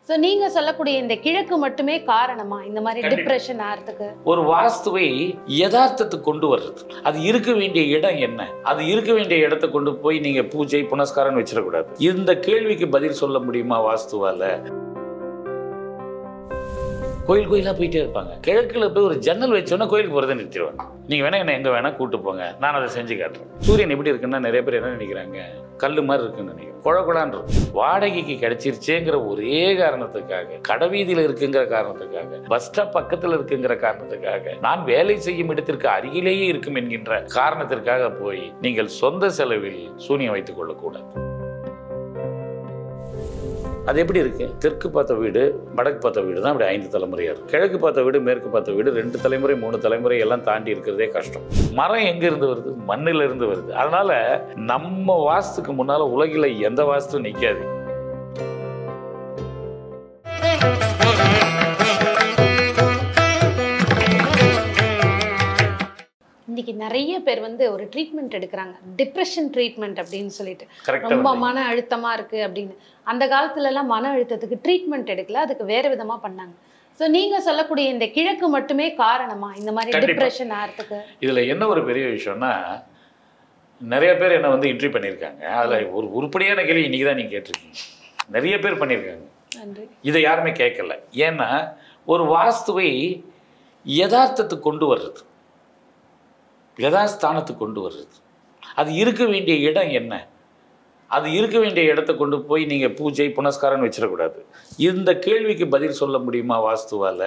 So நீங்க சொல்லக்கூடிய இந்த கிழக்கு மட்டுமே காரணமா இந்த மாதிரி டிப்ரெஷன் ஆறதுக்கு? ஒரு வாஸ்துவை யதார்த்தத்துக்கு கொண்டு வர்றது. அது இருக்க வேண்டிய இடம் என்ன, அது இருக்க வேண்டிய இடத்தை கொண்டு போய் நீங்க பூஜை புனஸ்காரம் வச்சிடக்கூடாது. இந்த கேள்விக்கு பதில் சொல்ல முடியுமா வாஸ்துவால? கோயில் கோயிலாக போயிட்டே இருப்பாங்க. கிழக்குல போய் ஒரு ஜன்னல் வச்சோன்னா கோயிலுக்கு போகிறத நிறுத்திடுவாங்க. நீங்கள் வேணா என்ன எங்கே வேணால் கூப்பிட்டு போங்க, நான் அதை செஞ்சு காட்டுறேன். சூரியன் எப்படி இருக்குன்னா நிறைய பேர் என்ன நினைக்கிறாங்க, கல் மாதிரி இருக்குன்னு நினைக்கிறேன். குழகுழான் இருக்கும். வாடகைக்கு கிடைச்சிருச்சேங்கிற ஒரே காரணத்துக்காக, கடைவீதியில் இருக்குங்கிற காரணத்துக்காக, பஸ் ஸ்டாப் பக்கத்தில் இருக்குங்கிற காரணத்துக்காக, நான் வேலை செய்யும் இடத்திற்கு அருகிலேயே இருக்கும் என்கின்ற காரணத்திற்காக போய் நீங்கள் சொந்த செலவில் சூனியம் வைத்துக் கொள்ளக்கூடாது. அது எப்படி இருக்கு? தெற்கு பார்த்த வீடு வடக்கு பார்த்த வீடு தான் அப்படி 5 தலைமுறையா இருக்கு. கிழக்கு பார்த்த வீடு மேற்கு பார்த்த வீடு 2 தலைமுறை 3 தலைமுறை எல்லாம் தாண்டி இருக்கிறதே கஷ்டம். மரம் எங்க இருந்து வருது? மண்ணில இருந்து வருது. அதனால நம்ம வாஸ்துக்கு முன்னால உலகில எந்த வாஸ்து நிக்காது. இன்னைக்கு நிறைய பேர் வந்து ஒரு ட்ரீட்மெண்ட் எடுக்கிறாங்க, டிப்ரெஷன் ட்ரீட்மெண்ட் அப்படின்னு சொல்லிட்டு. ரொம்ப மன அழுத்தமா இருக்கு அப்படின்னு. அந்த காலத்துல எல்லாம் மன அழுத்தத்துக்கு ட்ரீட்மெண்ட் எடுக்கல, அதுக்கு வேற விதமா பண்ணாங்க. ஸோ நீங்க சொல்லக்கூடிய இந்த கிழக்கு மட்டுமே காரணமா இந்த மாதிரி டிப்ரெஷன் ஆறதுக்கு? இதுல என்ன ஒரு பெரிய விஷயம்னா, நிறைய பேர் என்ன வந்து இன்டர்வியூ பண்ணியிருக்காங்க. அதுல ஒரு உருப்படியான கேள்வி இன்னைக்கு தான் நீங்க கேட்டிருக்கீங்க. நிறைய பேர் பண்ணியிருக்காங்க. இதை யாருமே கேட்கல. ஏன்னா ஒரு வாஸ்துவை யதார்த்தத்துக்கு கொண்டு வர்றது, யதாஸ்தானத்துக்கு கொண்டு வர்றது. அது இருக்க வேண்டிய இடம் என்ன, அது இருக்க வேண்டிய இடத்தை கொண்டு போய் நீங்கள் பூஜை புனஸ்காரம் வச்சிடக்கூடாது. இந்த கேள்விக்கு பதில் சொல்ல முடியுமா வாஸ்துவால்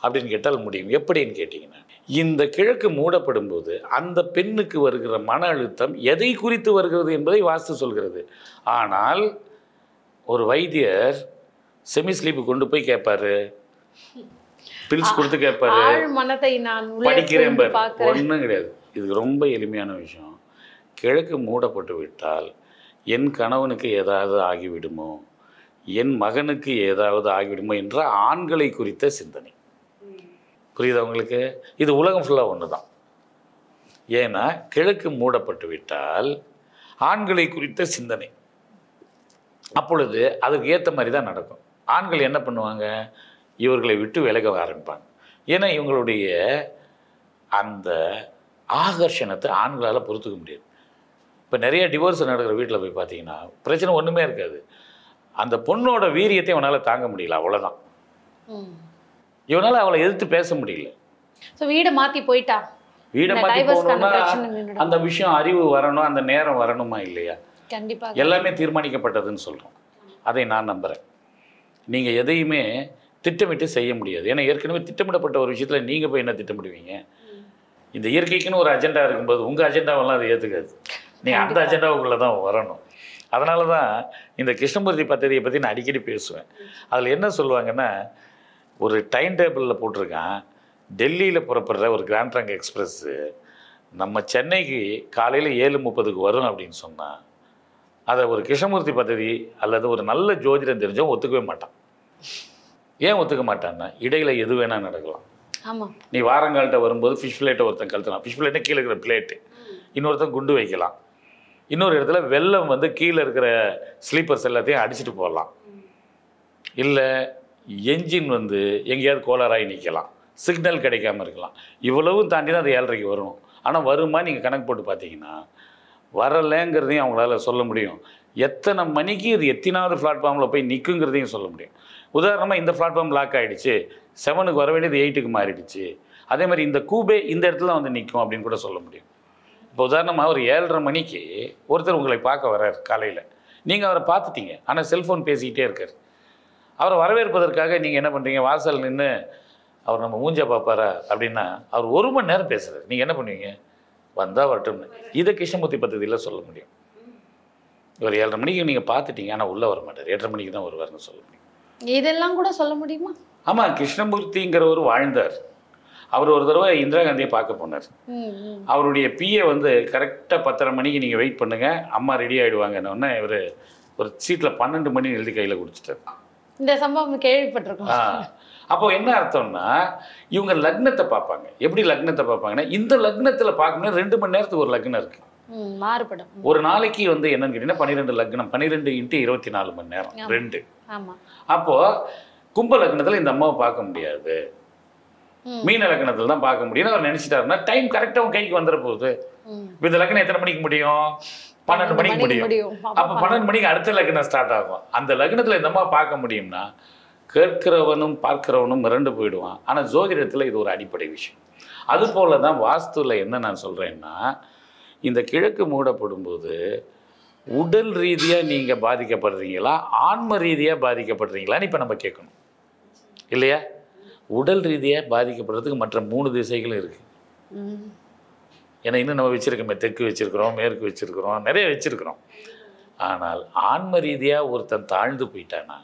அப்படின்னு கேட்டால் முடியும். எப்படின்னு கேட்டிங்கன்னா, இந்த கிழக்கு மூடப்படும் போது அந்த பெண்ணுக்கு வருகிற மன அழுத்தம் எதை குறித்து வருகிறது என்பதை வாஸ்து சொல்கிறது. ஆனால் ஒரு வைத்தியர் செமி ஸ்லீப்பு கொண்டு போய் கேட்பாரு, பில்ஸ் கொடுத்து கேட்பாரு, படிக்கிறேன் பாரு, ஒன்றும் கிடையாது. இது ரொம்ப எளிமையான விஷயம். கிழக்கு மூடப்பட்டு விட்டால் என் கணவனுக்கு ஏதாவது ஆகிவிடுமோ, என் மகனுக்கு ஏதாவது ஆகிவிடுமோ என்ற ஆண்களை குறித்த சிந்தனை. புரியுதா உங்களுக்கு? இது உலகம் ஃபுல்லாக ஒன்று தான். ஏன்னா கிழக்கு மூடப்பட்டு விட்டால் ஆண்களை குறித்த சிந்தனை. அப்பொழுது அதுக்கு ஏற்ற மாதிரி தான் நடக்கும். ஆண்கள் என்ன பண்ணுவாங்க, இவர்களை விட்டு விலக ஆரம்பிப்பாங்க. ஏன்னா இவங்களுடைய அந்த ஆகர்ஷணத்தை ஆண்களால் பொறுத்துக்க முடியாது. இப்போ நிறைய டிவோர்ஸ் நடக்கிற வீட்டில் போய் பார்த்தீங்கன்னா பிரச்சனை ஒன்றுமே இருக்காது. அந்த பொண்ணோட வீரியத்தை இவனால் தாங்க முடியல, அவ்வளோதான். இவனால் அவளை எதிர்த்து பேச முடியல. வீடை மாற்றி போயிட்டா, வீடை மாற்றி போகணும்னா அந்த விஷயம் அறிவு வரணும், அந்த நேரம் வரணுமா இல்லையா? கண்டிப்பாக எல்லாமே தீர்மானிக்கப்பட்டதுன்னு சொல்கிறோம். அதை நான் நம்புகிறேன். நீங்கள் எதையுமே திட்டமிட்டு செய்ய முடியாது. ஏன்னா ஏற்கனவே திட்டமிடப்பட்ட ஒரு விஷயத்தில் நீங்கள் போய் என்ன திட்டமிடுவீங்க? இந்த இயற்கைக்குன்னு ஒரு அஜெண்டா இருக்கும்போது உங்கள் அஜெண்டாவெல்லாம் அதை ஏற்றுக்காது. நீங்கள் அந்த அஜெண்டாவுக்குள்ளே தான் வரணும். அதனால தான் இந்த கிருஷ்ணமூர்த்தி பദ്ധதியை பற்றி நான் அடிக்கடி பேசுவேன். அதில் என்ன சொல்லுவாங்கன்னா, ஒரு டைம் டேபிளில் போட்டிருக்கான், டெல்லியில் புறப்படுற ஒரு கிராண்ட் ட்ரங்க் எக்ஸ்பிரஸ்ஸு நம்ம சென்னைக்கு காலையில் 7:30க்கு வரும் அப்படின்னு சொன்னால், அதை ஒரு கிருஷ்ணமூர்த்தி பദ്ധதி அல்லது ஒரு நல்ல ஜோதிடம் தெரிஞ்சவன் ஒத்துக்கவே மாட்டான். ஏன் ஒத்துக்க மாட்டான்னா, இடையில எது வேணால் நடக்கலாம். ஆமாம். நீ வாரங்கால்கிட்ட வரும்போது ஃபிஷ் பிளேட்டை ஒருத்தன் கழுத்தலாம், ஃபிஷ் பிளேட்டை கீழே இருக்கிற பிளேட்டு, இன்னொருத்தன் குண்டு வைக்கலாம், இன்னொரு இடத்துல வெள்ளம் வந்து கீழே இருக்கிற ஸ்லீப்பர்ஸ் எல்லாத்தையும் அடிச்சுட்டு போடலாம், இல்லை என்ஜின் வந்து எங்கேயாவது கோளாறாகி நிற்கலாம், சிக்னல் கிடைக்காம இருக்கலாம். இவ்வளவும் தாண்டி தான் அது 7:30க்கு வரணும். ஆனால் வருமா நீங்கள் கணக்கு போட்டு பார்த்தீங்கன்னா வரலைங்கிறதையும் அவங்களால சொல்ல முடியும். எத்தனை மணிக்கு இது எத்தனாவது பிளாட்ஃபார்மில் போய் நிற்குங்கிறதையும் சொல்ல முடியும். உதாரணமாக இந்த பிளாட்ஃபார்ம் லாக் ஆகிடுச்சு, 7க்கு வர வேண்டியது 8க்கு மாறிடுச்சு, அதே மாதிரி இந்த கூபே இந்த இடத்துல வந்து நிற்கும் அப்படின்னு கூட சொல்ல முடியும். இப்போ உதாரணமாக ஒரு 7:30 மணிக்கு ஒருத்தர் உங்களை பார்க்க வர்றார் காலையில், நீங்கள் அவரை பார்த்துட்டீங்க, ஆனால் செல்ஃபோன் பேசிக்கிட்டே இருக்கார். அவரை வரவேற்பதற்காக நீங்கள் என்ன பண்ணுறீங்க, வாசல் நின்று அவர் நம்ம மூஞ்சா பார்ப்பாரா அப்படின்னா அவர் 1 மணி நேரம் பேசுகிறார். நீங்கள் என்ன பண்ணுவீங்க, வந்தால் வரட்டும்னு. இதை கிருஷ்ணமூர்த்தி பദ്ധதியில் சொல்ல முடியும். ஒரு 7:30 மணிக்கு நீங்கள் பார்த்துட்டீங்க, ஆனால் உள்ளே வர மாட்டார், 8:30 மணிக்கு தான் வருவார்னு சொல்ல முடியும். இதெல்லாம் கூட சொல்ல முடியுமா? ஆமாம், கிருஷ்ணமூர்த்திங்கிறவர் வாழ்ந்தார். அவர் ஒரு தடவை இந்திரா காந்தியை பார்க்க போனார். அவருடைய பிஏ வந்து கரெக்டாக 10:30 மணிக்கு நீங்கள் வெயிட் பண்ணுங்கள், அம்மா ரெடி ஆகிடுவாங்கன்னு இவர் ஒரு சீட்டில் 12 மணி எழுதி கையில் கொடுத்துட்டார். இந்த சம்பவம் கேள்விப்பட்டிருக்கோம். அப்போ என்ன அர்த்தம்னா, இவங்க லக்னத்தை பார்ப்பாங்க. எப்படி லக்னத்தை பார்ப்பாங்கன்னா, இந்த லக்னத்தில் பார்க்கணும் 2 மணி நேரத்துக்கு ஒரு லக்னம் இருக்குது. மாறுபடும். ஒரு நாளைக்கு வந்து என்னன்னு கேட்டீங்கன்னா 12 லக்னம், 12 × 24 மணி நேரம் 2. அப்போ கும்ப லக்னத்துல இந்த அம்மாவை பார்க்க முடியாது, மீன லக்னத்துல தான் பார்க்க முடியும். அவர் நினைச்சிட்டாருன்னா டைம் கரெக்டா உங்க கைக்கு வந்துட போகுது. இந்த லக்னம் எத்தனை மணிக்கு முடியும்? 12 மணிக்கு முடியும். அப்ப 12 மணிக்கு அடுத்த லக்னம் ஸ்டார்ட் ஆகும். அந்த லக்னத்துல இந்த அம்மா பார்க்க முடியும்னா கேட்கிறவனும் பார்க்கிறவனும் மிரண்டு போயிடுவான். ஆனா ஜோதிடத்துல இது ஒரு அடிப்படை விஷயம். அது போலதான் வாஸ்துல என்ன நான் சொல்றேன்னா, இந்த கிழக்கு மூடப்படும் போது உடல் ரீதியா நீங்க பாதிக்கப்படுறீங்களா, ஆன்ம ரீதியா பாதிக்கப்படுறீங்களான்னு இப்ப நம்ம கேட்கணும் இல்லையா? உடல் ரீதியா பாதிக்கப்படுறதுக்கு மற்ற 3 திசைகளும் இருக்கு. ஏன்னா இன்னும் நம்ம வச்சிருக்கோமே, தெற்கு வச்சிருக்கிறோம், மேற்கு வச்சிருக்கிறோம், நிறைய வச்சிருக்கிறோம். ஆனால் ஆன்ம ரீதியா ஒருத்தன் தாழ்ந்து போயிட்டானா,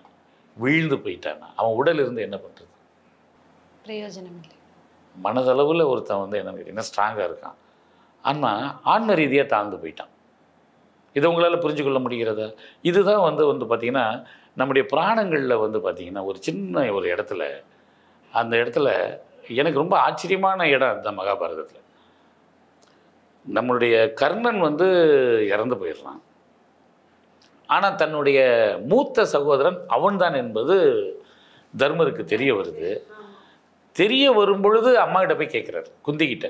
வீழ்ந்து போயிட்டானா, அவன் உடல் இருந்து என்ன பண்றது? பிரயோஜனம் இல்லை. மனதளவில் ஒருத்தன் வந்து என்னன்னு கேட்டீங்கன்னா ஸ்ட்ராங்காக இருக்கான், ஆனால் ஆன்ம ரீதியாக தாழ்ந்து போயிட்டான். இதை உங்களால் புரிஞ்சு கொள்ள முடிகிறதா? இதுதான் வந்து பார்த்தீங்கன்னா நம்முடைய புராணங்களில் வந்து பார்த்தீங்கன்னா ஒரு சின்ன ஒரு இடத்துல, அந்த இடத்துல எனக்கு ரொம்ப ஆச்சரியமான இடம் அந்த மகாபாரதத்தில். நம்மளுடைய கர்ணன் வந்து இறந்து போயிடுறான். ஆனால் தன்னுடைய மூத்த சகோதரன் அவன்தான் என்பது தர்மருக்கு தெரிய வருது. தெரிய வரும் பொழுது அம்மா கிட்ட போய் கேட்குறாரு, குந்திக்கிட்ட,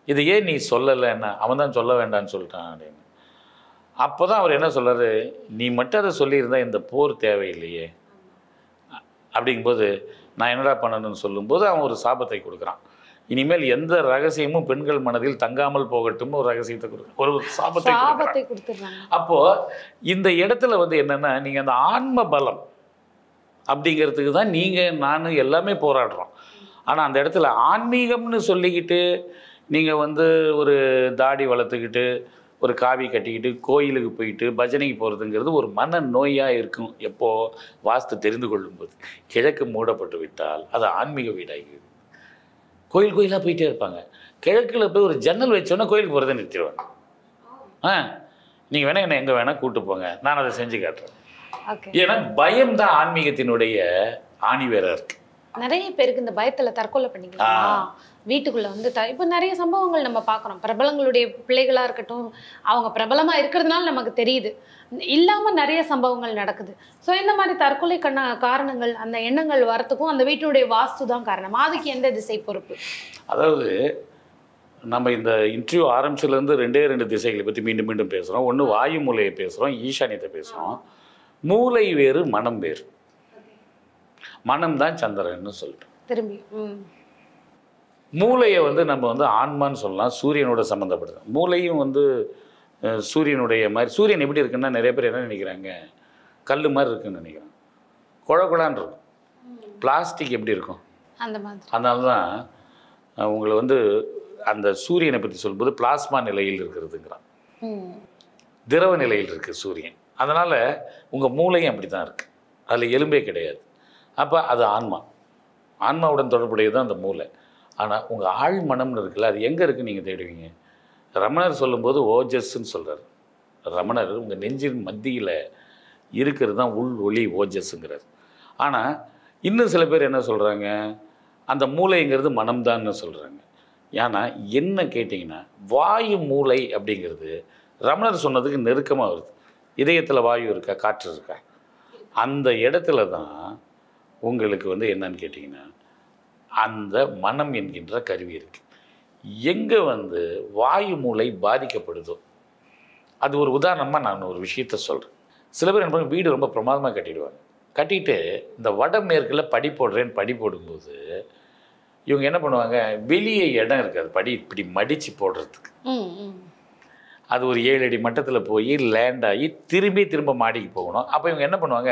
இது ஏன் நீ சொல்லலைன்னா? அவன் தான் சொல்ல வேண்டான்னு சொல்லிட்டான் அப்படின்னு. அப்போ தான் அவர் என்ன சொல்கிறாரு, நீ மட்டும் அதை சொல்லியிருந்தா இந்த போர் தேவையில்லையே அப்படிங்கும்போது நான் என்னடா பண்ணணும்னு சொல்லும்போது அவன் ஒரு சாபத்தை கொடுக்குறான். இனிமேல் எந்த ரகசியமும் பெண்கள் மனதில் தங்காமல் போகட்டும் ஒரு ரகசியத்தை கொடுக்குறான், ஒரு சாபத்தை கொடுக்குறான். அப்போது இந்த இடத்துல வந்து என்னென்னா, நீங்கள் அந்த ஆன்ம பலம் அப்படிங்கிறதுக்கு தான் நீங்கள் நான் எல்லாமே போராடுறோம். ஆனால் அந்த இடத்துல ஆன்மீகம்னு சொல்லிக்கிட்டு நீங்கள் வந்து ஒரு தாடி வளர்த்துக்கிட்டு ஒரு காவி கட்டிக்கிட்டு கோயிலுக்கு போயிட்டு பஜனைக்கு போகிறதுங்கிறது ஒரு மன நோயாக இருக்கும். எப்போது வாஸ்து தெரிந்து கொள்ளும்போது கிழக்கு மூடப்பட்டு விட்டால் அது ஆன்மீக வீடாகி கோயில் கோயிலாக போயிட்டே இருப்பாங்க. கிழக்கில் போய் ஒரு ஜன்னல் வச்சோன்னா கோயிலுக்கு போகிறத நிறுத்திடுவாங்க. நீங்கள் வேணால் என்னை எங்கே வேணால் கூப்பிட்டு போங்க, நான் அதை செஞ்சு காட்டுறேன். ஏன்னா பயம்தான் ஆன்மீகத்தினுடைய ஆணிவேராக இருக்கு. நிறைய பேருக்கு இந்த பயத்துல தற்கொலை பண்ணிக்கலாம். வீட்டுக்குள்ள வந்து இப்போ நிறைய சம்பவங்கள் நம்ம பார்க்குறோம். பிரபலங்களுடைய பிள்ளைகளா இருக்கட்டும், அவங்க பிரபலமா இருக்கிறதுனால நமக்கு தெரியுது, இல்லாம நிறைய சம்பவங்கள் நடக்குது. ஸோ இந்த மாதிரி தற்கொலை காரணங்கள், அந்த எண்ணங்கள் வரத்துக்கும் அந்த வீட்டினுடைய வாஸ்து தான் காரணம். அதுக்கு எந்த திசை பொறுப்பு? அதாவது நம்ம இந்த இன்டர்வியூ ஆரம்பிச்சதுலேருந்து 2 திசைகளை பற்றி மீண்டும் மீண்டும் பேசுகிறோம். ஒன்று வாயு மூலையை பேசுகிறோம், ஈசானியத்தை பேசுகிறோம். மூளை வேறு, மனம் வேறு. மனம் தான் சந்திரன்னு சொல்லிட்டோம். திரும்பி மூளையை வந்து நம்ம வந்து ஆன்மான்னு சொல்லலாம், சூரியனோட சம்மந்தப்படுது. மூளையும் வந்து சூரியனுடைய மாதிரி. சூரியன் எப்படி இருக்குன்னா நிறைய பேர் என்ன நினைக்கிறாங்க, கல் மாதிரி இருக்குன்னு நினைக்கிறாங்க. குழகுழான்னு இருக்கும். பிளாஸ்டிக் எப்படி இருக்கும் அந்த மாதிரி. அதனால தான் உங்களை வந்து அந்த சூரியனை பற்றி சொல்லும்போது பிளாஸ்மா நிலையில் இருக்கிறதுங்கிறான், திரவ நிலையில் இருக்குது சூரியன். அதனால் உங்கள் மூளையும் அப்படி தான் இருக்குது, அதில் எலும்பே கிடையாது. அப்போ அது ஆன்மா, ஆன்மாவுடன் தொடர்புடையது தான் அந்த மூளை. ஆனால் உங்கள் ஆழ் மனம்னு இருக்குல்ல, அது எங்கே இருக்குன்னு நீங்கள் தேடுவீங்க. ரமணர் சொல்லும்போது ஓஜஸ்ன்னு சொல்கிறார். ரமணர் உங்கள் நெஞ்சின் மத்தியில் இருக்கிறது தான் உள் ஒளி ஓஜஸ்ங்கிறார். ஆனால் இன்னும் சில பேர் என்ன சொல்கிறாங்க, அந்த மூளைங்கிறது மனம்தான்னு சொல்கிறாங்க. ஏன்னா என்ன கேட்டிங்கன்னா, வாயு மூளை அப்படிங்கிறது ரமணர் சொன்னதுக்கு நெருக்கமாக வருது. இதயத்தில் வாயு இருக்கா, காற்று இருக்கா, அந்த இடத்துல தான் உங்களுக்கு வந்து என்னன்னு கேட்டிங்கன்னா அந்த மனம் என்கின்ற கருவி இருக்குது. எங்கே வந்து வாயு மூளை பாதிக்கப்படுதோ, அது ஒரு உதாரணமாக நான் ஒரு விஷயத்த சொல்கிறேன். சில பேர் என்ன பண்ணுவாங்க, வீடு ரொம்ப பிரமாதமாக கட்டிடுவாங்க. கட்டிட்டு இந்த வடமேற்கில் படி போடுறேன்னு படி போடும்போது இவங்க என்ன பண்ணுவாங்க, வெளியே இடம் இருக்காது படி இப்படி மடித்து போடுறதுக்கு. அது ஒரு 7 அடி மட்டத்தில் போய் லேண்ட் ஆகி திரும்ப மாடிக்கு போகணும். அப்போ இவங்க என்ன பண்ணுவாங்க,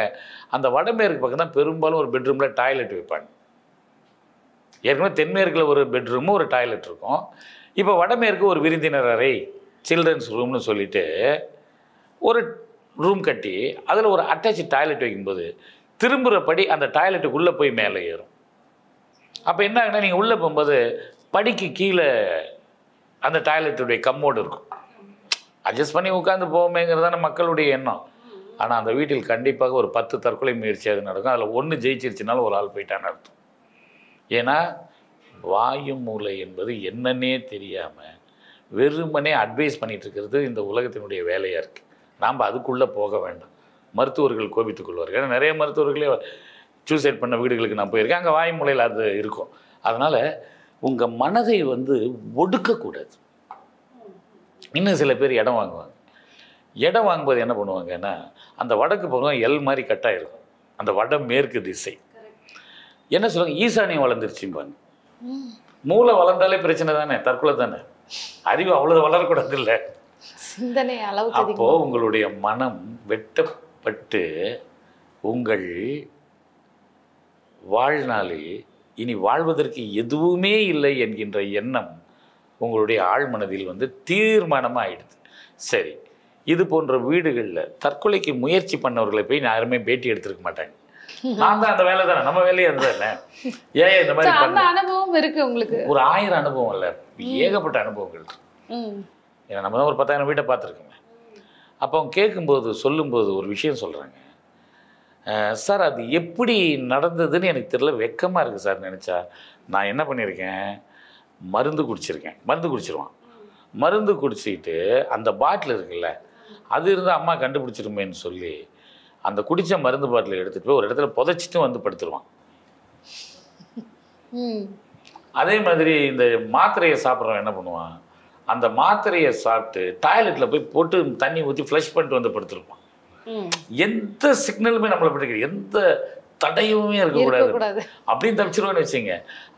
அந்த வடமேற்கு பக்கம் தான் பெரும்பாலும் ஒரு பெட்ரூமில் டாய்லெட் வைப்பாங்க. ஏற்கனவே தென்மேற்கில் ஒரு பெட்ரூமும் ஒரு டாய்லெட் இருக்கும். இப்போ வடமேற்கு ஒரு விருந்தினர் அறை, சில்ட்ரன்ஸ் ரூம்னு சொல்லிட்டு ஒரு ரூம் கட்டி அதில் ஒரு அட்டாச் டாய்லெட் வைக்கும்போது திரும்புகிறபடி அந்த டாய்லெட்டுக்குள்ளே போய் மேலே ஏறும். அப்போ என்ன ஆகுனா, நீங்கள் உள்ளே போகும்போது படிக்கு கீழே அந்த டாய்லெட்டுடைய கம்மோடு இருக்கும். அட்ஜஸ்ட் பண்ணி உட்காந்து போவோமேங்கிறது தானே மக்களுடைய எண்ணம். ஆனால் அந்த வீட்டில் கண்டிப்பாக ஒரு 10 தற்கொலை முயற்சியாக நடக்கும். அதில் 1 ஜெயிச்சிருச்சுனாலும் ஒரு ஆள் போயிட்டான்னு அர்த்தம். ஏன்னா வாயு மூளை என்பது என்னன்னே தெரியாமல் வெறுமனே அட்வைஸ் பண்ணிட்டு இருக்கிறது இந்த உலகத்தினுடைய வேலையாக இருக்குது. நாம் அதுக்குள்ளே போக வேண்டாம். மருத்துவர்கள் கோபித்துக் கொள்வார்கள். ஏன்னா நிறைய மருத்துவர்களே சூசைட் பண்ண வீடுகளுக்கு நான் போயிருக்கேன். அங்கே வாய்மூலையில் அது இருக்கும். அதனால் உங்கள் மனதை ஒடுக்கக்கூடாது. இன்னும் சில பேர் இடம் வாங்குவாங்க. இடம் வாங்கும்போது என்ன பண்ணுவாங்கன்னா, அந்த வடக்கு பக்கம் எல் மாதிரி கட்டாக இருக்கும், அந்த வட மேற்கு திசை. என்ன சொல்லுவாங்க, ஈசானியம் வளர்ந்துருச்சும்பாங்க. மூளை வளர்ந்தாலே பிரச்சனை தானே, தற்கொலை தானே. அறிவு அவ்வளோ வளரக்கூடாது இல்லை, சிந்தனை அளவுக்கு. அப்போ உங்களுடைய மனம் வெட்டப்பட்டு உங்கள் வாழ்நாளில் இனி வாழ்வதற்கு எதுவுமே இல்லை என்கின்ற எண்ணம் உங்களுடைய ஆழ்மனதில் தீர்மானமாக ஆயிடுது. சரி, இது போன்ற வீடுகளில் தற்கொலைக்கு முயற்சி பண்ணவர்களை போய் யாருமே பேட்டி எடுத்துருக்க மாட்டாங்க. நான் தான் அந்த வேலை தானே, நம்ம வேலையே அதுதானே. ஏன் இந்த மாதிரி அனுபவம் இருக்கு உங்களுக்கு? ஒரு 1000 அனுபவம் இல்லை, ஏகப்பட்ட அனுபவங்கள். ஏன்னா நம்ம தான் ஒரு 10,000 வீட்டை பார்த்துருக்கோங்க. அப்போ அவங்க கேட்கும்போது சொல்லும்போது ஒரு விஷயம் சொல்கிறாங்க, சார் அது எப்படி நடந்ததுன்னு எனக்கு தெரியல, வெக்கமாக இருக்குது சார் நினச்சா. நான் என்ன பண்ணியிருக்கேன், மருந்து குடிச்சிருக்கேன். மருந்து குடிச்சிருவான். மருந்து குடிச்சிட்டு அந்த பாட்டில் இருக்குல்ல, அது இருந்தால் அம்மா கண்டுபிடிச்சிருமேன்னு சொல்லி அந்த குடித்த மருந்து பாட்டில் எடுத்துகிட்டு போய் ஒரு இடத்துல புதைச்சிட்டு படுத்துருவான். அதே மாதிரி இந்த மாத்திரையை சாப்பிட்றவன் என்ன பண்ணுவான், அந்த மாத்திரையை சாப்பிட்டு டாய்லெட்டில் போய் போட்டு தண்ணி ஊற்றி ஃப்ளஷ் பண்ணிட்டு படுத்துருப்பான். எந்த சிக்னலுமே நம்மளை பிடிக்கிறது, எந்த தடையுமே இருக்கக்கூடாது அப்படின்னு தப்பிச்சிருவான்னு வச்சுங்க.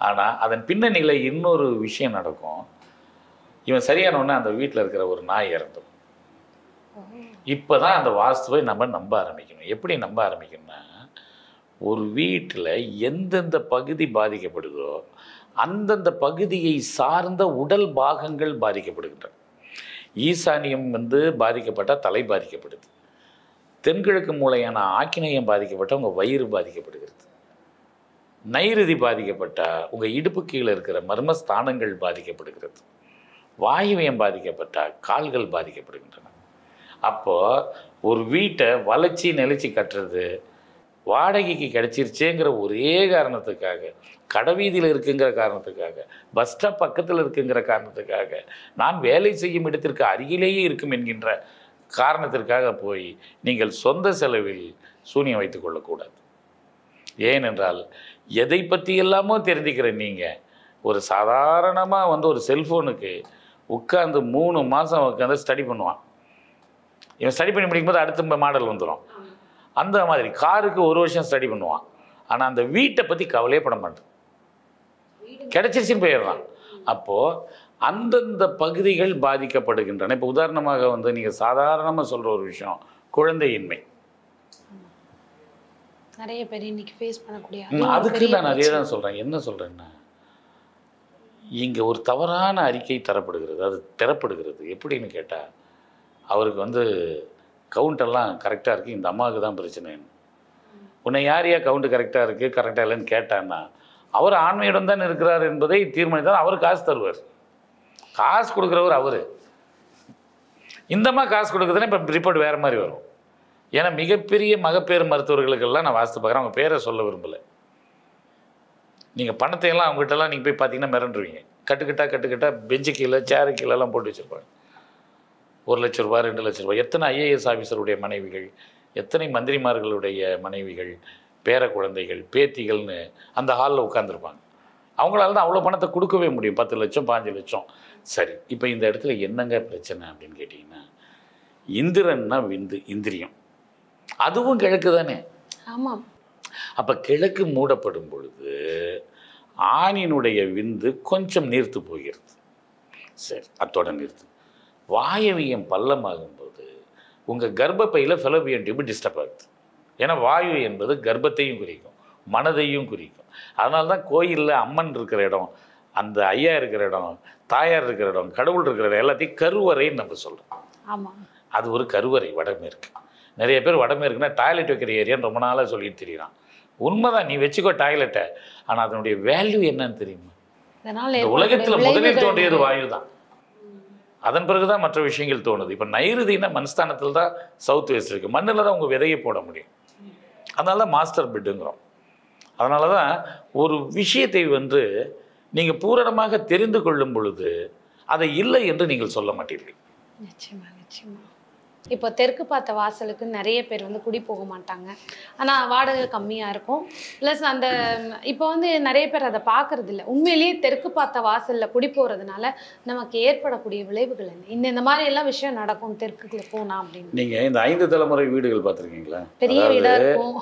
ஆனால் அதன் பின்னணியில் இன்னொரு விஷயம் நடக்கும். இவன் சரியானோடனே அந்த வீட்டில் இருக்கிற ஒரு நாய் இறந்துடும். இப்போ தான் அந்த வாஸ்துவை நம்ம நம்ப ஆரம்பிக்கணும். எப்படி நம்ப ஆரம்பிக்கணும்னா, ஒரு வீட்டில் எந்தெந்த பகுதி பாதிக்கப்படுதோ அந்தந்த பகுதியை சார்ந்த உடல் பாகங்கள் பாதிக்கப்படுகின்றன. ஈசானியம் பாதிக்கப்பட்டால் தலை பாதிக்கப்படுது. தென்கிழக்கு மூலையான ஆக்கினேயம் பாதிக்கப்பட்டால் உங்கள் வயிறு பாதிக்கப்படுகிறது. நைருதி பாதிக்கப்பட்டால் உங்கள் இடுப்பு கீழே இருக்கிற மர்மஸ்தானங்கள் பாதிக்கப்படுகிறது. வாயுவியம் பாதிக்கப்பட்டால் கால்கள் பாதிக்கப்படுகின்றன. அப்போது ஒரு வீட்டை வளைச்சி நெளிச்சி கட்டுறது வாடகைக்கு கிடச்சிருச்சேங்கிற ஒரே காரணத்துக்காக, கடைவீதியில் இருக்குங்கிற காரணத்துக்காக, பஸ் ஸ்டாப் பக்கத்தில் இருக்குங்கிற காரணத்துக்காக, நான் வேலை செய்யும் இடத்திற்கு அருகிலேயே இருக்கும் என்கின்ற காரணத்திற்காக போய் நீங்கள் சொந்த செலவில் சூனியம் வைத்து கொள்ளக்கூடாது. ஏனென்றால் எதை பற்றி எல்லாமோ தெரிஞ்சுக்கிற நீங்கள் ஒரு சாதாரணமாக ஒரு செல்ஃபோனுக்கு உட்காந்து 3 மாதம் உட்காந்து ஸ்டடி பண்ணுவான். இவன் ஸ்டடி பண்ணி முடிக்கும்போது அடுத்த மாடல் வந்துடும். அந்த மாதிரி காருக்கு 1 வருஷம் ஸ்டடி பண்ணுவான். ஆனால் அந்த வீட்டை பற்றி கவலையே பட மாட்டான், கிடைச்சிருச்சுன்னு போயிடுறான். அப்போது அந்தந்த பகுதிகள் பாதிக்கப்படுகின்றன. இப்போ உதாரணமாக நீங்கள் சாதாரணமாக சொல்கிற ஒரு விஷயம், குழந்தையின்மை. நிறைய பேர் இன்னைக்கு ஃபேஸ் பண்ணக்கூடிய, அதுக்கு நான் அதே தான் சொல்கிறேன். என்ன சொல்கிறேன்னா, இங்கே ஒரு தவறான அறிக்கை தரப்படுகிறது, அது பெறப்படுகிறது. எப்படின்னு கேட்டால், அவருக்கு கவுண்டெல்லாம் கரெக்டாக இருக்குது, இந்த அம்மாவுக்கு தான் பிரச்சனைன்னு. உன்னை யார் கவுண்ட்டு கரெக்டாக இருக்குது கரெக்டாக இல்லைன்னு கேட்டான்னா, அவர் ஆண்மையிடம் தான் இருக்கிறார் என்பதை தீர்மானித்தால் அவர் காசு தருவார். காசு கொடுக்குறவர் அவர். இந்தம்மா காசு கொடுக்குறதுன்னா இப்போ ரிப்போர்ட் வேறு மாதிரி வரும். ஏன்னா மிகப்பெரிய மகப்பேறு மருத்துவர்களுக்கெல்லாம் நான் வாஸ்து பார்க்குறேன், அவங்க பேரை சொல்ல விரும்பலை. நீங்கள் பணத்தையெல்லாம் அவங்ககிட்டலாம் நீங்கள் போய் பார்த்தீங்கன்னா மிரண்டுருவீங்க. கட்டுக்கட்டாக பெஞ்சு கீழே சேரு கீழெல்லாம் போட்டு வச்சுருப்பாங்க. 1 லட்ச ரூபா 2 லட்ச ரூபா. எத்தனை ஐஏஎஸ் ஆஃபீஸருடைய மனைவிகள், எத்தனை மந்திரிமார்களுடைய மனைவிகள், பேர குழந்தைகள், பேத்திகள்னு அந்த ஹாலில் உட்காந்துருப்பாங்க. அவங்களால தான் அவ்வளோ பணத்தை கொடுக்கவே முடியும், 10 லட்சம் 5 லட்சம். சரி, இப்போ இந்த இடத்துல என்னங்க பிரச்சனை அப்படின்னு கேட்டிங்கன்னா, இந்திரன்னா இந்திரியம், அதுவும் கிழக்கு தானே. ஆமாம். அப்போ கிழக்கு மூடப்படும் பொழுது ஆணினுடைய விந்து கொஞ்சம் நீர்த்து போகிறது. சரி, அத்தோட நிறுத்து. வாயவியம் பள்ளமாகும்போது உங்கள் கர்ப்பப்பையில் ஃபெலோபியன் டியூப் டிஸ்டர்ப் ஆகுது. ஏன்னா வாயு என்பது கர்ப்பத்தையும் குறிக்கும், மனதையும் குறிக்கும். அதனால தான் கோயிலில் அம்மன் இருக்கிற இடம், அந்த ஐயா இருக்கிற இடம், தாயார் இருக்கிற இடம், கடவுள் இருக்கிற இடம் எல்லாத்தையும் கருவறைன்னு நம்ம சொல்கிறோம். ஆமாம், அது ஒரு கருவறை. வடமேற்கு நிறைய பேர் வடமேற்குன்னா டாய்லெட் வைக்கிற ஏரியான்னு ரொம்ப நாளாக சொல்லிட்டு தெரியுறான். உண்மைதான், நீ வச்சுக்கோ டாய்லெட்டை. ஆனால் அதனுடைய வேல்யூ என்னன்னு தெரியுமா? இந்த உலகத்தில் முதலில் தோன்றியது வாயு தான். அதன் பிறகு தான் மற்ற விஷயங்கள் தோணுது. இப்போ நைருதினா மண்ஸ்தானத்தில் தான் சவுத் வெஸ்ட் இருக்குது, மண்ணில் தான் உங்கள் விதையை போட முடியும். அதனால தான் மாஸ்டர் பெட்டுங்கிறோம். அதனால தான் ஒரு விஷயத்தை நீங்கள் பூரணமாக தெரிந்து கொள்ளும் பொழுது அதை இல்லை என்று நீங்கள் சொல்ல மாட்டீர்கள். நிச்சயமா நிச்சயமா. இப்போ தெற்கு பார்த்த வாசலுக்கு நிறைய பேர் வந்து குடி போக மாட்டாங்க, ஆனால் வாடகை கம்மியாக இருக்கும். ப்ளஸ் அந்த இப்போ வந்து நிறைய பேர் அதை பார்க்கறது இல்லை. உண்மையிலேயே தெற்கு பார்த்த வாசலில் குடி போகிறதுனால நமக்கு ஏற்படக்கூடிய விளைவுகள் என்ன? இந்த மாதிரி எல்லாம் விஷயம் நடக்கும் தெற்குல போனா அப்படின்னு. நீங்கள் இந்த 5 தலைமுறை வீடுகள் பார்த்துருக்கீங்களா? பெரிய வீடாக இருக்கும்.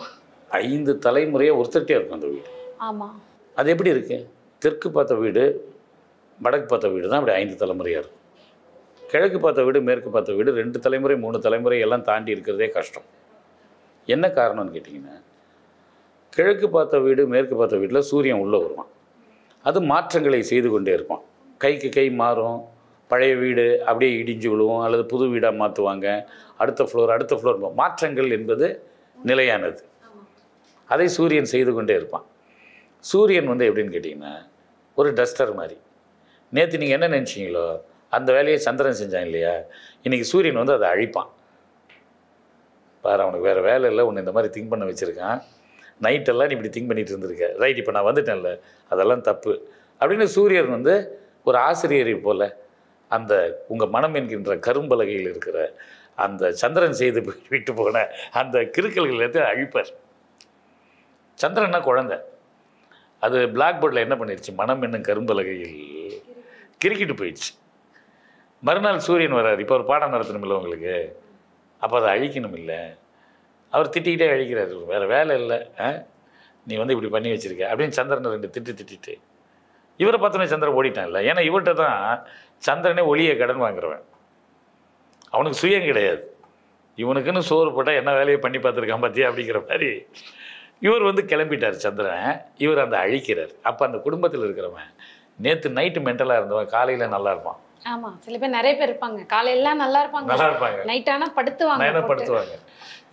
5 தலைமுறையாக ஒருத்தட்டே இருக்கும் அந்த வீடு. ஆமாம். அது எப்படி இருக்கு? தெற்கு பார்த்த வீடு வடக்கு பார்த்த வீடு தான் அப்படி 5 தலைமுறையாக இருக்கும். கிழக்கு பார்த்த வீடு மேற்கு பார்த்த வீடு 2 தலைமுறை 3 தலைமுறை எல்லாம் தாண்டி இருக்கிறதே கஷ்டம். என்ன காரணம்னு கேட்டிங்கன்னா, கிழக்கு பார்த்த வீடு மேற்கு பார்த்த வீட்டில் சூரியன் உள்ளே வருவான். அது மாற்றங்களை செய்து கொண்டே இருப்பான். கைக்கு கை மாறும். பழைய வீடு அப்படியே இடிஞ்சு விழுவும், அல்லது புது வீடாக மாற்றுவாங்க. அடுத்த ஃப்ளோர் மாற்றங்கள் என்பது நிலையானது. அதை சூரியன் செய்து கொண்டே இருப்பான். சூரியன் வந்து எப்படின்னு கேட்டிங்கன்னா ஒரு டஸ்டர் மாதிரி. நேற்று நீங்கள் என்ன நினச்சிங்களோ அந்த வேலையை சந்திரன் செஞ்சான் இல்லையா, இன்றைக்கி சூரியன் வந்து அதை அழிப்பான். பாரு, அவனுக்கு வேறு வேலை இல்லை, உன்னை இந்த மாதிரி திங்க் பண்ண வச்சுருக்கான். நைட்டெல்லாம் நீ இப்படி திங்க் பண்ணிகிட்டு இருந்திருக்க, ரைட், இப்போ நான் வந்துட்டேன்ல, அதெல்லாம் தப்பு அப்படின்னு சூரியன் வந்து ஒரு ஆசிரியரை போல் அந்த உங்கள் மனம் என்கின்ற கரும்பலகையில் இருக்கிற அந்த சந்திரன் செய்து விட்டு போன அந்த கிறுக்கல்கள் எடுத்து அழிப்பார். சந்திரன்னா குழந்தை, அது பிளாக் போர்டில் என்ன பண்ணிடுச்சு, மனம் என்னும் கரும்பலகையில் கிறுக்கிட்டு போயிடுச்சு. மறுநாள் சூரியன் வர்றார். இப்போ ஒரு பாடம் நடத்தணும் இல்லை உங்களுக்கு, அப்போ அதை அழிக்கணும் இல்லை, அவர் திட்டிக்கிட்டே அழிக்கிறார். வேறு வேலை இல்லை, நீ வந்து இப்படி பண்ணி வச்சுருக்க அப்படின்னு சந்திரனை 2 திட்டிட்டு இவரை பார்த்தோன்னே சந்திரன் ஓடிட்டான் இல்லை. ஏன்னா இவர்கிட்ட தான் சந்திரனே ஒளியை கடன் வாங்குறவன். அவனுக்கு சுயம் கிடையாது. இவனுக்குன்னு சோறு போட்டால் என்ன வேலையை பண்ணி பார்த்துருக்கான் பார்த்தியா அப்படிங்கிற மாதிரி இவர் வந்து கிளம்பிட்டார் சந்திரன். இவர் அந்த அழிக்கிறார். அப்போ அந்த குடும்பத்தில் இருக்கிறவன் நேற்று நைட்டு மென்டலாக இருந்தவன் காலையில் நல்லா இருப்பான். ஆமாம், சில பேர் நிறைய பேர் இருப்பாங்க, காலையெல்லாம் நல்லா இருப்பாங்க, நைட் ஆனால் படுத்துவாங்க.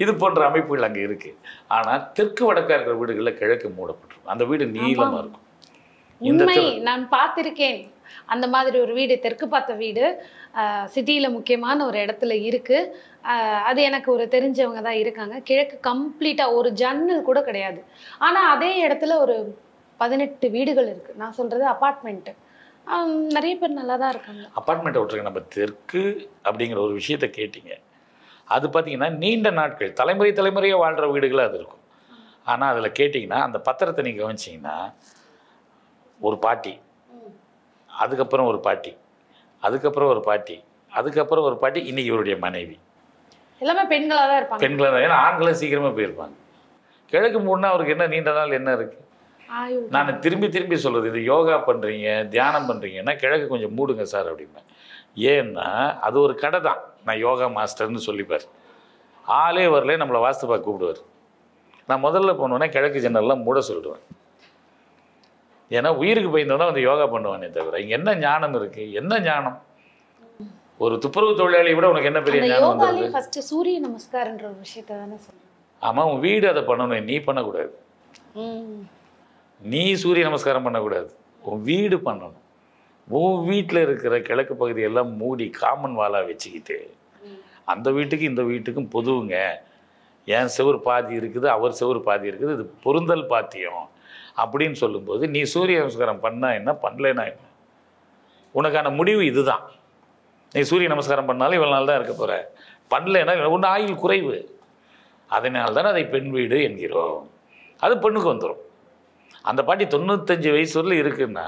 இது போன்ற அமைப்புகள் அங்கே இருக்குது. ஆனால் தெற்கு வடக்காக இருக்கிற வீடுகளில் கிழக்கு மூடப்பட்டிருக்கும். அந்த வீடு நீளமாக இருக்கும். உண்மை, நான் பார்த்திருக்கேன் அந்த மாதிரி ஒரு வீடு. தெற்கு பார்த்த வீடு சிட்டியில் முக்கியமான ஒரு இடத்துல இருக்குது. அது எனக்கு ஒரு தெரிஞ்சவங்க தான் இருக்காங்க. கிழக்கு கம்ப்ளீட்டாக ஒரு ஜன்னல் கூட கிடையாது. ஆனால் அதே இடத்துல ஒரு 18 வீடுகள் இருக்குது. நான் சொல்கிறது அப்பார்ட்மெண்ட்டு. நிறைய பேர் நல்லா தான் இருக்காங்க. அப்பார்ட்மெண்ட்டை விட்டுருங்க, நம்ம தெற்கு அப்படிங்கிற ஒரு விஷயத்தை கேட்டிங்க. அது பார்த்திங்கன்னா நீண்ட நாட்கள் தலைமுறையாக வாழ்கிற வீடுகளாக அது இருக்கும். ஆனால் அதில் கேட்டிங்கன்னா அந்த பத்திரத்தை நீங்கள் கவனிச்சிங்கன்னா ஒரு பாட்டி, அதுக்கப்புறம் ஒரு பாட்டி, அதுக்கப்புறம் ஒரு பாட்டி, அதுக்கப்புறம் ஒரு பாட்டி, இன்றைக்கி இவருடைய மனைவி, எல்லாமே பெண்களாக தான் இருப்பாங்க. பெண்களாக தான். ஏன்னா ஆண்களும் சீக்கிரமாக போயிருப்பாங்க. கிழக்கு மூணுனா அவருக்கு என்ன நீண்ட நாள் என்ன இருக்குது? நான் திரும்பி சொல்கிறது, இது யோகா பண்ணுறீங்க, தியானம் பண்ணுறீங்கன்னா கிழக்கு கொஞ்சம் மூடுங்க சார் அப்படிம்பேன். ஏன்னா அது ஒரு கடை தான். நான் யோகா மாஸ்டர்னு சொல்லிப்பார். ஆளே வரல, நம்மளை வாஸ்து பார்க்க கூப்பிடுவார். நான் முதல்ல போனோன்னே கிழக்கு ஜன்னல்லாம் மூட சொல்லிடுவேன். ஏன்னா உயிருக்கு பயந்தோன்னா வந்து யோகா பண்ணுவானே தவிர இங்கே என்ன ஞானம் இருக்குது? என்ன ஞானம்? ஒரு துப்புரவு தொழிலாளியை விட உனக்கு என்ன பெரிய ஞானம் வந்து? ஃபர்ஸ்ட் சூரிய நமஸ்காரன்ற ஒரு விஷயத்தை தானே சொல்லுவேன். ஆமாம், உன் வீடு அதை பண்ணணும், நீ பண்ணக்கூடாது. நீ சூரிய நமஸ்காரம் பண்ணக்கூடாது, உன் வீடு பண்ணணும். உன் வீட்டில் இருக்கிற கிழக்கு பகுதியெல்லாம் மூடி காமன் வாலாக வச்சுக்கிட்டு அந்த வீட்டுக்கு இந்த வீட்டுக்கும் பொதுவுங்க, என் செவுறு பாதி இருக்குது, அவர் செவுறு பாதி இருக்குது, இது பொருந்தல் பாத்தியம் அப்படின்னு சொல்லும்போது நீ சூரிய நமஸ்காரம் பண்ணால் என்ன, பண்ணலைன்னா என்ன? உனக்கான முடிவு இதுதான். நீ சூரிய நமஸ்காரம் பண்ணாலும் இவ்வளோ நாள் தான் இருக்க போகிற, பண்ணலைன்னா ஒன்று ஆயுள் குறைவு. அதனால்தான் அதை பெண் வீடு என்கிறோம். அது பெண்ணுக்கு வந்துடும். அந்த பாட்டி 95 வயசு வரல இருக்குன்னா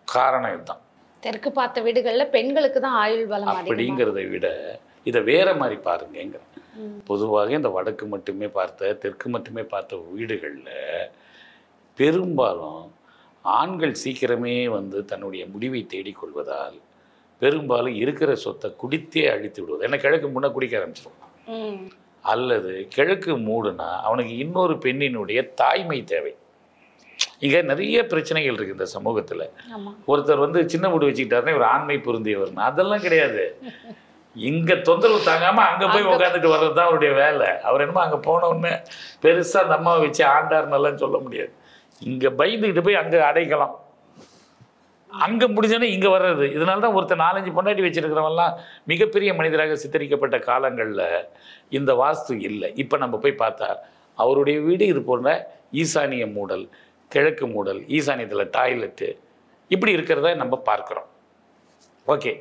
காரணம் இதுதான். தெற்கு பார்த்த வீடுகளில் பெண்களுக்கு தான் ஆயுள் பலம் அப்படிங்கிறத விட இதை வேற மாதிரி பாருங்க. பொதுவாக இந்த வடக்கு மட்டுமே பார்த்த தெற்கு மட்டுமே பார்த்த வீடுகளில் பெரும்பாலும் ஆண்கள் சீக்கிரமே வந்து தன்னுடைய முடிவை தேடிக்கொள்வதால் பெரும்பாலும் இருக்கிற சொத்தை குடித்தே அழித்து விடுவது. ஏன்னா கிழக்கு முன்ன குடிக்க ஆரம்பிச்சிடும். அல்லது கிழக்கு மூடுனா அவனுக்கு இன்னொரு பெண்ணினுடைய தாய்மை தேவை. இங்கே நிறைய பிரச்சனைகள் இருக்குது இந்த சமூகத்தில். ஒருத்தர் வந்து சின்ன வீடு வச்சுக்கிட்டாருன்னா இவர் ஆண்மை பொருந்தியவர்னா அதெல்லாம் கிடையாது. இங்கே தொந்தரவு தாங்காமல் அங்கே போய் உட்காந்துட்டு வர்றது தான் அவருடைய வேலை. அவர் என்னமோ அங்கே போனோடனே பெருசாக அந்த அம்மாவை வச்சு ஆண்டார்னெல்லாம் சொல்ல முடியாது. இங்கே பயந்துக்கிட்டு போய் அங்கே அடைக்கலாம், அங்கே முடிஞ்சோன்னே இங்கே வர்றது. இதனால தான் ஒருத்தர் 4-5 பொண்டாட்டி வச்சுருக்கிறவங்கலாம் மிகப்பெரிய மனிதராக சித்தரிக்கப்பட்ட காலங்களில் இந்த வாஸ்து இல்லை. இப்போ நம்ம போய் பார்த்தா அவருடைய வீடு இது போன்ற ஈசானிய மூடல், கிழக்கு மூடல், ஈசானியத்தில் டாய்லெட்டு இப்படி இருக்கிறத நம்ம பார்க்குறோம். ஓகே,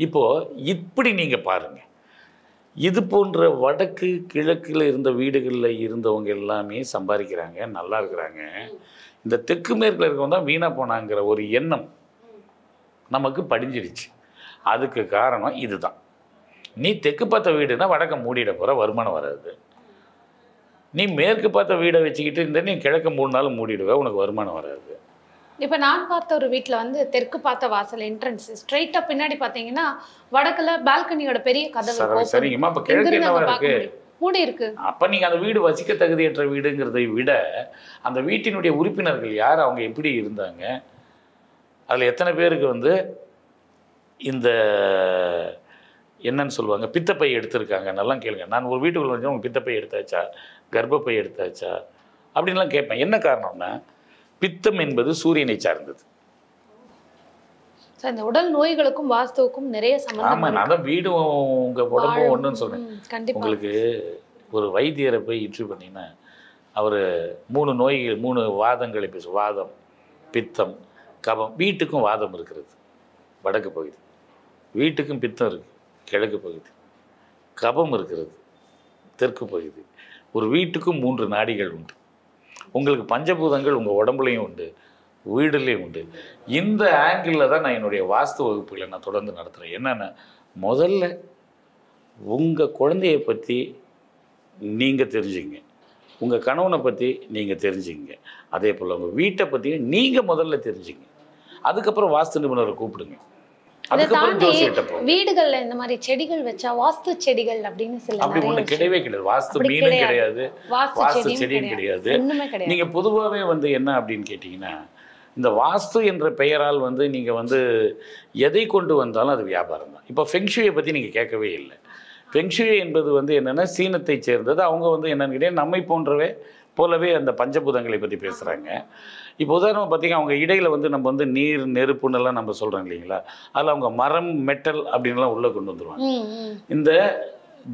இப்போது இப்படி நீங்கள் பாருங்கள், இது போன்ற வடக்கு கிழக்கில் இருந்த வீடுகளில் இருந்தவங்க எல்லாமே சம்பாதிக்கிறாங்க, நல்லா இருக்கிறாங்க. இந்த தெற்கு மேற்கில் இருக்கவங்க தான் வீணாக போனாங்கிற ஒரு எண்ணம் நமக்கு படிஞ்சிடுச்சு. அதுக்கு காரணம் இதுதான். நீ தெற்கு பார்த்த வீடுனா வடக்க மூடிட போகிற, வருமானம் வராது. நீ மேற்கு பார்த்த வீடை வச்சுக்கிட்டு இந்த நீ கிழக்க 3 நாள் மூடிடுவ, உனக்கு வருமானம் வராது. இப்போ நான் பார்த்த ஒரு வீட்டில் வந்து தெற்கு பார்த்த வாசல் என்ட்ரன்ஸ் ஸ்ட்ரைட்டாக பின்னாடி பார்த்தீங்கன்னா வடக்குல பால்கனியோட பெரிய கதவு. சரிங்கம்மா, அப்போ கிழக்கு என்னவா இருக்கு? மூடி இருக்கு. அப்போ நீங்கள் அந்த வீடு வசிக்க தகுதியற்ற வீடுங்கிறதை விட அந்த வீட்டினுடைய உறுப்பினர்கள் யார், அவங்க எப்படி இருந்தாங்க, அதில் எத்தனை பேருக்கு வந்து இந்த என்னன்னு சொல்லுவாங்க பித்தப்பை எடுத்திருக்காங்க, நல்லா கேளுங்க. நான் ஒரு வீட்டுக்குள்ள வந்து உங்கள் பித்தப்பை எடுத்தாச்சா, கர்ப்பப்பை எடுத்தாச்சா அப்படின்லாம் கேட்பேன். என்ன காரணம்னா பித்தம் என்பது சூரியனை சார்ந்தது. இந்த உடல் நோய்களுக்கும் வாஸ்துவுக்கும் நிறைய சம்பந்தம். ஆமாம், நான் தான் வீடும் உங்கள் உடம்பும் ஒன்றுன்னு சொல்கிறேன். உங்களுக்கு ஒரு வைத்தியரை போய் இன்டர்வியூ பண்ணிங்கன்னா அவர் 3 நோய்கள் 3 வாதங்களை பேச, வாதம், பித்தம், கபம். வீட்டுக்கும் வாதம் இருக்கிறது வடக்கு பகுதி, வீட்டுக்கும் பித்தம் இருக்குது கிழக்கு பகுதி, கபம் இருக்கிறது தெற்கு பகுதி. ஒரு வீட்டுக்கும் 3 நாடிகள் உண்டு. உங்களுக்கு பஞ்சபூதங்கள் உங்கள் உடம்புலையும் உண்டு, வீடுலேயும் உண்டு. இந்த ஆங்கிளில் தான் நான் என்னுடைய வாஸ்து வகுப்புகளை நான் தொடர்ந்து நடத்துகிறேன். என்னென்னா, முதல்ல உங்கள் குழந்தைய பற்றி நீங்கள் தெரிஞ்சுங்க, உங்கள் கணவனை பற்றி நீங்கள் தெரிஞ்சுங்க, அதே போல் உங்கள் வீட்டை பற்றி நீங்கள் முதல்ல தெரிஞ்சுங்க. அதுக்கப்புறம் வாஸ்து நிபுணரை கூப்பிடுங்க. அதுக்கப்புறம் ஜோசியத்தை போங்க. வீடுகளில் இந்த மாதிரி செடிகள் வச்சா வாஸ்து செடிகள் அப்படின்னு சில அப்படி ஒன்று கிடையவே கிடையாது. வாஸ்து மீனும் கிடையாது, வாஸ்து செடியும் கிடையாது. நீங்கள் பொதுவாகவே வந்து என்ன அப்படின்னு கேட்டிங்கன்னா, இந்த வாஸ்து என்ற பெயரால் வந்து நீங்கள் வந்து எதை கொண்டு வந்தாலும் அது வியாபாரம் தான். இப்போ ஃபெங்ஷுயை பற்றி நீங்கள் கேட்கவே இல்லை. ஃபெங்ஷுயை என்பது வந்து என்னென்னா சீனத்தை சேர்ந்தது. அவங்க வந்து என்னென்னு கேட்டீங்கன்னா நம்மை போலவே அந்த பஞ்சபூதங்களை பற்றி பேசுகிறாங்க. இப்போ உதாரணமாக பார்த்தீங்கன்னா அவங்க இடையில் வந்து நம்ம வந்து நீர் நெருப்புன்னெல்லாம் நம்ம சொல்கிறோம் இல்லைங்களா, அதில் அவங்க மரம் மெட்டல் அப்படின்லாம் உள்ளே கொண்டு வந்துடுவாங்க. இந்த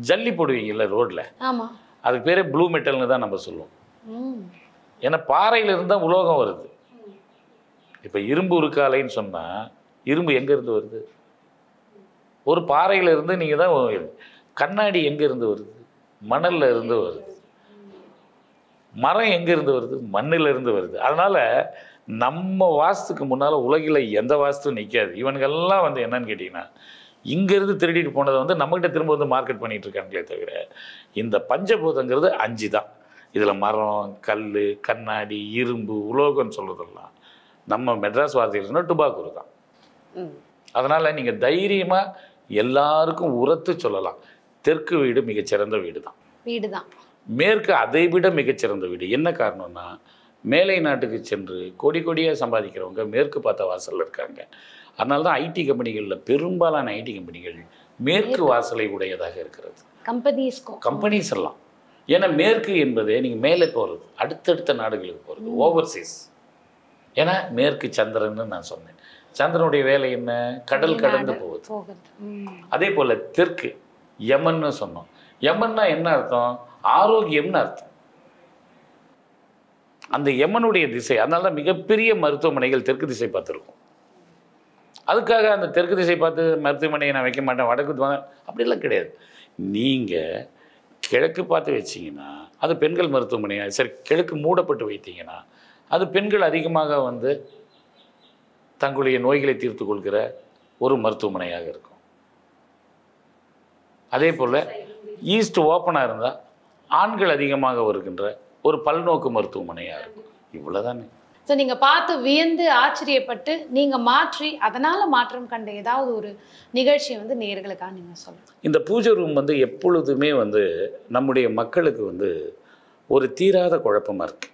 ஜல்லி போடுவீங்கல்ல ரோட்டில், அதுக்கு பேரே ப்ளூ மெட்டல்னு தான் நம்ம சொல்லுவோம். ஏன்னா பாறையிலிருந்து தான் உலோகம் வருது. இப்போ இரும்பு உருக்காலைன்னு சொன்னால் இரும்பு எங்கேருந்து வருது? ஒரு பாறையிலிருந்து நீங்கள் தான். கண்ணாடி எங்கேருந்து வருது? மணலில் இருந்து வருது. மரம் எங்கேருந்து வருது? மண்ணிலிருந்து வருது. அதனால் நம்ம வாஸ்துக்கு முன்னால் உலகில் எந்த வாஸ்துவும் நிற்காது. இவனுங்கெல்லாம் வந்து என்னன்னு கேட்டிங்கன்னா இங்கேருந்து திருடிட்டு போனதை வந்து நம்மகிட்ட திரும்ப வந்து மார்க்கெட் பண்ணிகிட்டு இருக்காங்களே தவிர இந்த பஞ்சபூதங்கிறது 5 தான். இதில் மரம், கல், கண்ணாடி, இரும்பு, உலோகம்னு சொல்கிறதெல்லாம் நம்ம மெட்ராஸ் வார்த்தையில் சொன்னால் டுபாக்கூர் தான். அதனால் நீங்கள் தைரியமாக எல்லாருக்கும் உரத்து சொல்லலாம், தெற்கு வீடு மிகச்சிறந்த வீடு தான். மேற்கு அதை விட மிகச்சிறந்த வீடு. என்ன காரணம்னா மேலை நாட்டுக்கு சென்று கொடியாக சம்பாதிக்கிறவங்க மேற்கு பார்த்த வாசலில் இருக்காங்க. அதனால தான் ஐடி கம்பெனிகளில் பெரும்பாலான ஐடி கம்பெனிகள் மேற்கு வாசலை உடையதாக இருக்கிறது. கம்பெனிஸ் எல்லாம். ஏன்னா மேற்கு என்பதே நீங்கள் மேலே போகிறது, அடுத்தடுத்த நாடுகளுக்கு போகிறது, ஓவர்சீஸ். ஏன்னா மேற்கு சந்திரன்னு நான் சொன்னேன். சந்திரனுடைய வேலை என்ன? கடல் கடந்து போகுது. அதே போல் தெற்கு யமன்னு சொன்னோம். யமன்னா என்ன அர்த்தம்? ஆரோக்கியம்னு அர்த்தம். அந்த யமனுடைய திசை. அதனால தான் மிகப்பெரிய மருத்துவமனைகள் தெற்கு திசை பார்த்துருக்கும். அதுக்காக அந்த தெற்கு திசை பார்த்து மருத்துவமனையை நான் வைக்க மாட்டேன், வடக்கு அப்படிலாம் கிடையாது. நீங்கள் கிழக்கு பார்த்து வச்சிங்கன்னா அது பெண்கள் மருத்துவமனையாக, சரி கிழக்கு மூடப்பட்டு வைத்தீங்கன்னா அது பெண்கள் அதிகமாக வந்து தங்களுடைய நோய்களை தீர்த்து கொள்கிற ஒரு மருத்துவமனையாக இருக்கும். அதே போல் ஈஸ்ட் ஓப்பனாக இருந்தால் ஆண்கள் அதிகமாக வருகின்ற ஒரு பல்நோக்கு மருத்துவமனையாக இருக்கும். இவ்வளோதானே. ஸோ நீங்கள் பார்த்து வியந்து ஆச்சரியப்பட்டு நீங்கள் மாற்றி அதனால் மாற்றம் கண்ட ஏதாவது ஒரு நிகழ்ச்சியை வந்து நேயர்களுக்காக நீங்கள் சொல்லுங்கள். இந்த பூஜை ரூம் வந்து எப்பொழுதுமே வந்து நம்முடைய மக்களுக்கு வந்து ஒரு தீராத குழப்பமாக இருக்குது.